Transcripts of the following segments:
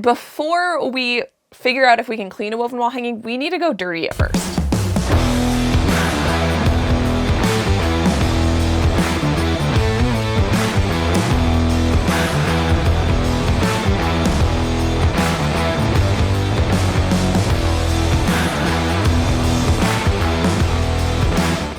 before we figure out if we can clean a woven wall hanging, we need to go dirty it first.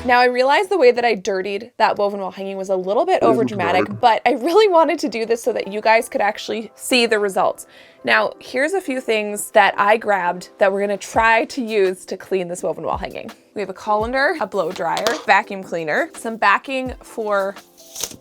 Now I realized the way that I dirtied that woven wall hanging was a little bit over dramatic, but I really wanted to do this so that you guys could actually see the results. Now, here's a few things that I grabbed that we're gonna try to use to clean this woven wall hanging. We have a colander, a blow dryer, vacuum cleaner, some backing for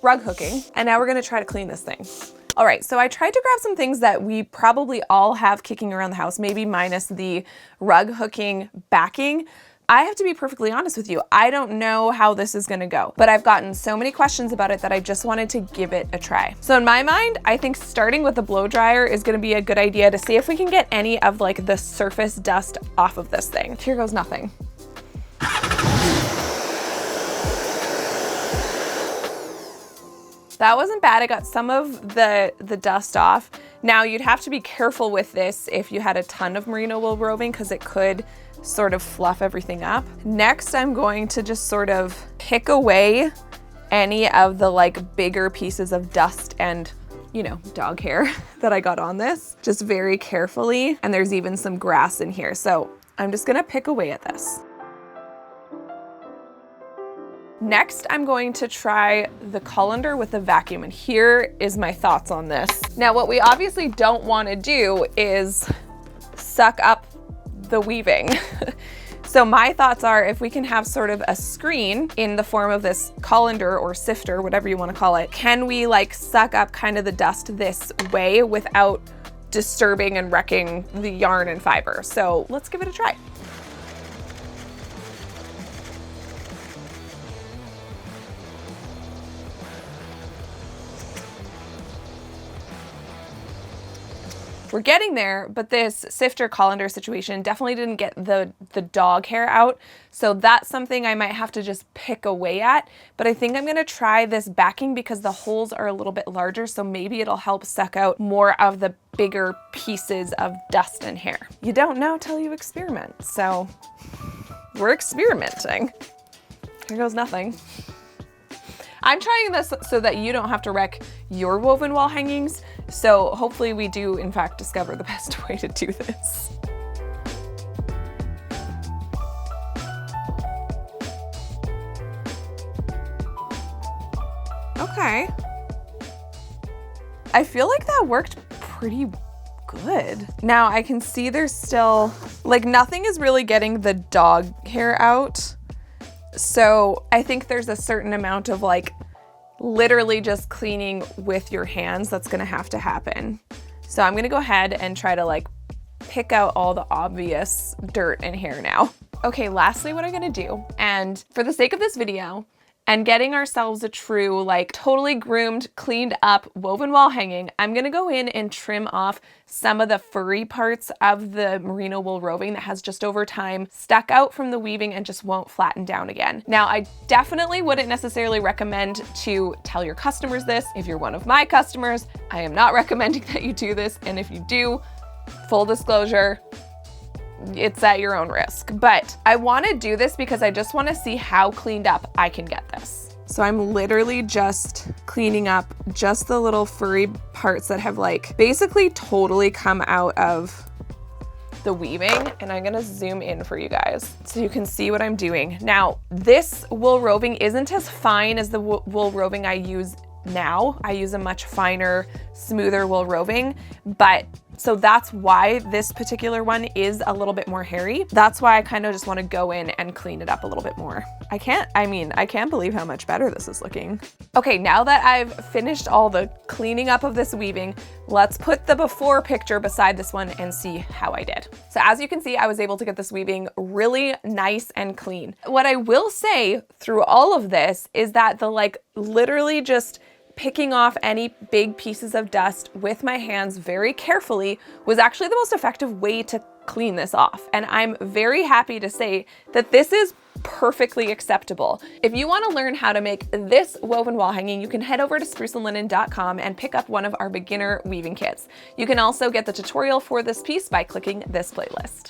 rug hooking, and now we're gonna try to clean this thing. All right, so I tried to grab some things that we probably all have kicking around the house, maybe minus the rug hooking backing. I have to be perfectly honest with you. I don't know how this is gonna go, but I've gotten so many questions about it that I just wanted to give it a try. So in my mind, I think starting with the blow dryer is gonna be a good idea to see if we can get any of like the surface dust off of this thing. Here goes nothing. That wasn't bad. I got some of the dust off. Now you'd have to be careful with this if you had a ton of merino wool roving because it could sort of fluff everything up. Next, I'm going to just sort of pick away any of the like bigger pieces of dust and, you know, dog hair that I got on this, just very carefully. And there's even some grass in here. So I'm just gonna pick away at this. Next, I'm going to try the colander with the vacuum, and here is my thoughts on this. Now, what we obviously don't want to do is suck up the weaving. So my thoughts are if we can have sort of a screen in the form of this colander or sifter, whatever you want to call it, can we like suck up kind of the dust this way without disturbing and wrecking the yarn and fiber? So let's give it a try. We're getting there, but this sifter colander situation definitely didn't get the dog hair out. So that's something I might have to just pick away at. But I think I'm gonna try this backing because the holes are a little bit larger. So maybe it'll help suck out more of the bigger pieces of dust and hair. You don't know till you experiment. So we're experimenting. Here goes nothing. I'm trying this so that you don't have to wreck your woven wall hangings. So hopefully we do in fact discover the best way to do this. Okay. I feel like that worked pretty good. Now I can see there's still, like nothing is really getting the dog hair out. So I think there's a certain amount of like literally just cleaning with your hands that's gonna have to happen. So I'm gonna go ahead and try to like pick out all the obvious dirt and hair now. Okay, lastly, what I'm gonna do, and for the sake of this video, and getting ourselves a true, like totally groomed, cleaned up woven wall hanging, I'm gonna go in and trim off some of the furry parts of the merino wool roving that has just over time stuck out from the weaving and just won't flatten down again. Now, I definitely wouldn't necessarily recommend to tell your customers this. If you're one of my customers, I am not recommending that you do this. And if you do, full disclosure, it's at your own risk. But I want to do this because I just want to see how cleaned up I can get this. So I'm literally just cleaning up just the little furry parts that have like basically totally come out of the weaving, and I'm gonna zoom in for you guys so you can see what I'm doing. Now, this wool roving isn't as fine as the wool roving I use now. I use a much finer, smoother wool roving, but so that's why this particular one is a little bit more hairy. That's why I kind of just want to go in and clean it up a little bit more. I can't believe how much better this is looking. Okay, now that I've finished all the cleaning up of this weaving, let's put the before picture beside this one and see how I did. So as you can see, I was able to get this weaving really nice and clean. What I will say through all of this is that the like literally just picking off any big pieces of dust with my hands very carefully was actually the most effective way to clean this off. And I'm very happy to say that this is perfectly acceptable. If you want to learn how to make this woven wall hanging, you can head over to spruceandlinen.com and pick up one of our beginner weaving kits. You can also get the tutorial for this piece by clicking this playlist.